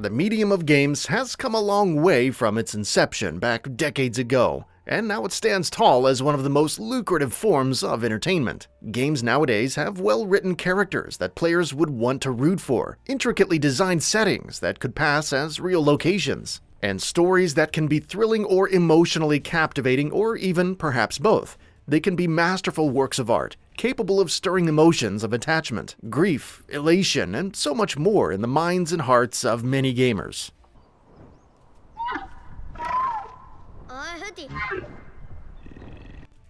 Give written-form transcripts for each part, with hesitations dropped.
The medium of games has come a long way from its inception back decades ago, and now it stands tall as one of the most lucrative forms of entertainment. Games nowadays have well-written characters that players would want to root for, intricately designed settings that could pass as real locations, and stories that can be thrilling or emotionally captivating, or even perhaps both. They can be masterful works of art, capable of stirring emotions of attachment, grief, elation, and so much more in the minds and hearts of many gamers.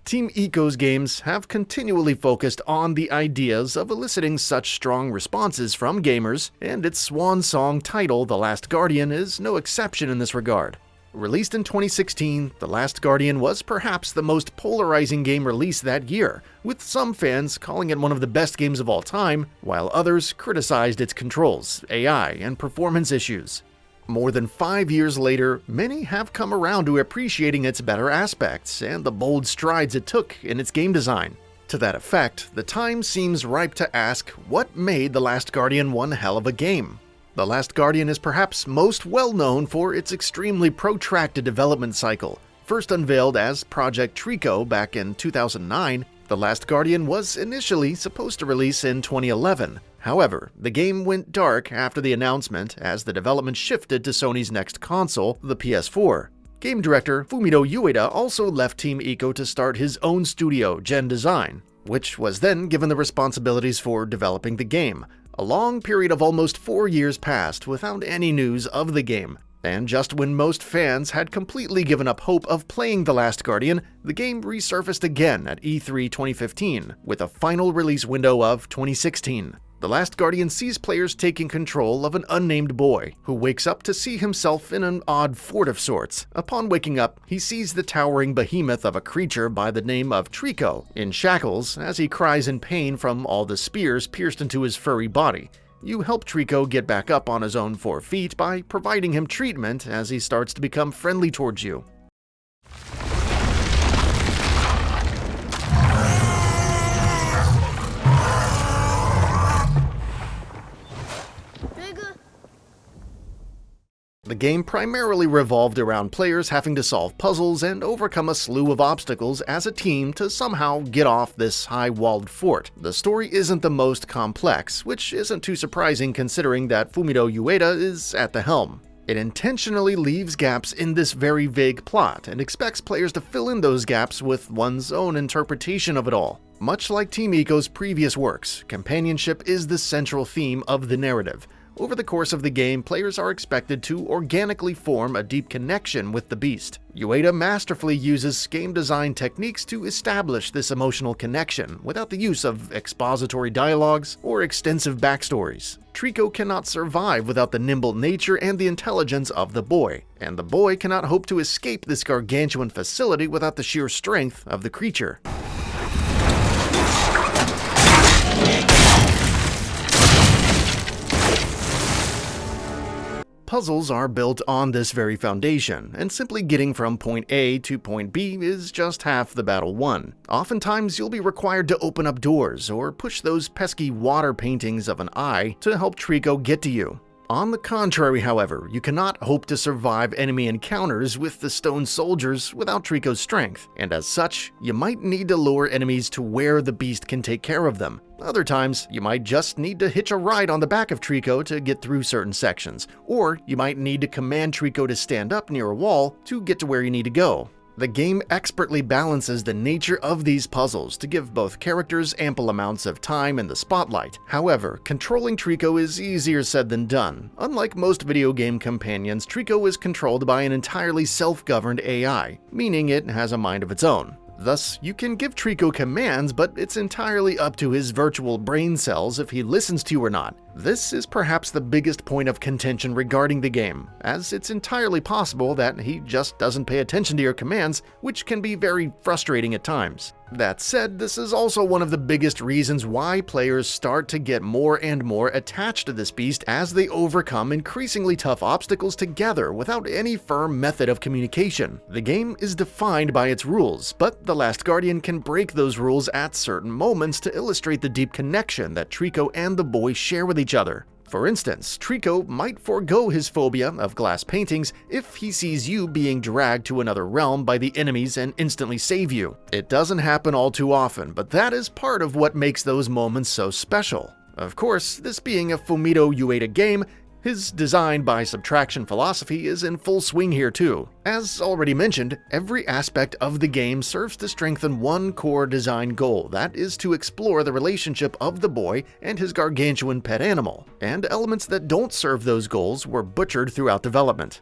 Team Ico's games have continually focused on the ideas of eliciting such strong responses from gamers, and its swan song title, The Last Guardian, is no exception in this regard. Released in 2016, The Last Guardian was perhaps the most polarizing game released that year, with some fans calling it one of the best games of all time, while others criticized its controls, AI, and performance issues. More than 5 years later, many have come around to appreciating its better aspects and the bold strides it took in its game design. To that effect, the time seems ripe to ask what made The Last Guardian one hell of a game. The Last Guardian is perhaps most well known for its extremely protracted development cycle. First unveiled as Project Trico back in 2009, The Last Guardian was initially supposed to release in 2011. However, the game went dark after the announcement as the development shifted to Sony's next console, the PS4. Game director Fumito Ueda also left Team Ico to start his own studio, Gen Design, which was then given the responsibilities for developing the game. A long period of almost 4 years passed without any news of the game, and just when most fans had completely given up hope of playing The Last Guardian, the game resurfaced again at E3 2015, with a final release window of 2016. The Last Guardian sees players taking control of an unnamed boy, who wakes up to see himself in an odd fort of sorts. Upon waking up, he sees the towering behemoth of a creature by the name of Trico in shackles as he cries in pain from all the spears pierced into his furry body. You help Trico get back up on his own 4 feet by providing him treatment as he starts to become friendly towards you. The game primarily revolved around players having to solve puzzles and overcome a slew of obstacles as a team to somehow get off this high-walled fort. The story isn't the most complex, which isn't too surprising considering that Fumito Ueda is at the helm. It intentionally leaves gaps in this very vague plot and expects players to fill in those gaps with one's own interpretation of it all. Much like Team Ico's previous works, companionship is the central theme of the narrative. Over the course of the game, players are expected to organically form a deep connection with the beast. Ueda masterfully uses game design techniques to establish this emotional connection without the use of expository dialogues or extensive backstories. Trico cannot survive without the nimble nature and the intelligence of the boy, and the boy cannot hope to escape this gargantuan facility without the sheer strength of the creature. Puzzles are built on this very foundation, and simply getting from point A to point B is just half the battle won. Oftentimes, you'll be required to open up doors or push those pesky water paintings of an eye to help Trico get to you. On the contrary, however, you cannot hope to survive enemy encounters with the stone soldiers without Trico's strength, and as such, you might need to lure enemies to where the beast can take care of them. Other times, you might just need to hitch a ride on the back of Trico to get through certain sections, or you might need to command Trico to stand up near a wall to get to where you need to go. The game expertly balances the nature of these puzzles to give both characters ample amounts of time in the spotlight. However, controlling Trico is easier said than done. Unlike most video game companions, Trico is controlled by an entirely self-governed AI, meaning it has a mind of its own. Thus, you can give Trico commands, but it's entirely up to his virtual brain cells if he listens to you or not. This is perhaps the biggest point of contention regarding the game, as it's entirely possible that he just doesn't pay attention to your commands, which can be very frustrating at times. That said, this is also one of the biggest reasons why players start to get more and more attached to this beast as they overcome increasingly tough obstacles together without any firm method of communication. The game is defined by its rules, but The Last Guardian can break those rules at certain moments to illustrate the deep connection that Trico and the boy share with each other. For instance, Trico might forego his phobia of glass paintings if he sees you being dragged to another realm by the enemies and instantly save you. It doesn't happen all too often, but that is part of what makes those moments so special. Of course, this being a Fumito Ueda game, his design by subtraction philosophy is in full swing here too. As already mentioned, every aspect of the game serves to strengthen one core design goal, that is to explore the relationship of the boy and his gargantuan pet animal, and elements that don't serve those goals were butchered throughout development.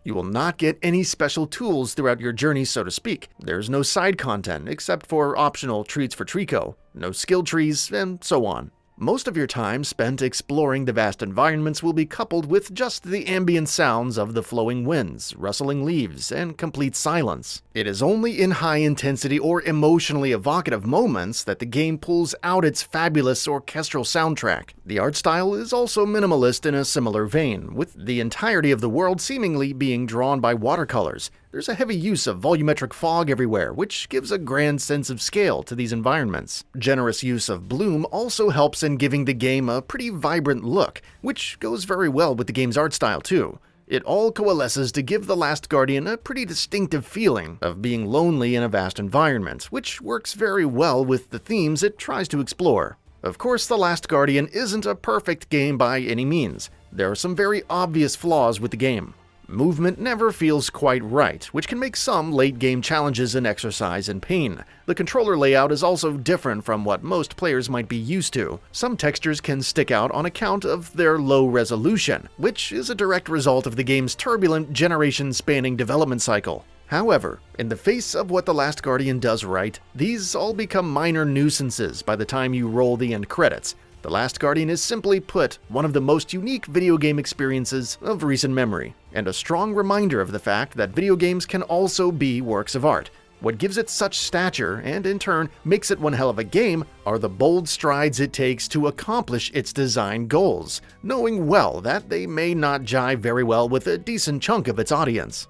You will not get any special tools throughout your journey, so to speak. There's no side content except for optional treats for Trico, no skill trees, and so on. Most of your time spent exploring the vast environments will be coupled with just the ambient sounds of the flowing winds, rustling leaves, and complete silence. It is only in high-intensity or emotionally evocative moments that the game pulls out its fabulous orchestral soundtrack. The art style is also minimalist in a similar vein, with the entirety of the world seemingly being drawn by watercolors. There's a heavy use of volumetric fog everywhere, which gives a grand sense of scale to these environments. Generous use of bloom also helps in giving the game a pretty vibrant look, which goes very well with the game's art style too. It all coalesces to give The Last Guardian a pretty distinctive feeling of being lonely in a vast environment, which works very well with the themes it tries to explore. Of course, The Last Guardian isn't a perfect game by any means. There are some very obvious flaws with the game. Movement never feels quite right, which can make some late-game challenges an exercise in pain. The controller layout is also different from what most players might be used to. Some textures can stick out on account of their low resolution, which is a direct result of the game's turbulent, generation-spanning development cycle. However, in the face of what The Last Guardian does right, these all become minor nuisances by the time you roll the end credits. The Last Guardian is simply put one of the most unique video game experiences of recent memory, and a strong reminder of the fact that video games can also be works of art. What gives it such stature, and in turn makes it one hell of a game, are the bold strides it takes to accomplish its design goals, knowing well that they may not jive very well with a decent chunk of its audience.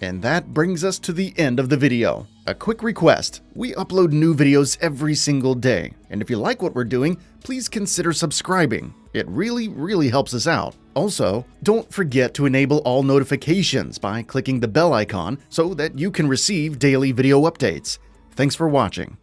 And that brings us to the end of the video. A quick request: we upload new videos every single day, and if you like what we're doing, please consider subscribing. It really helps us out. Also, don't forget to enable all notifications by clicking the bell icon so that you can receive daily video updates. Thanks for watching.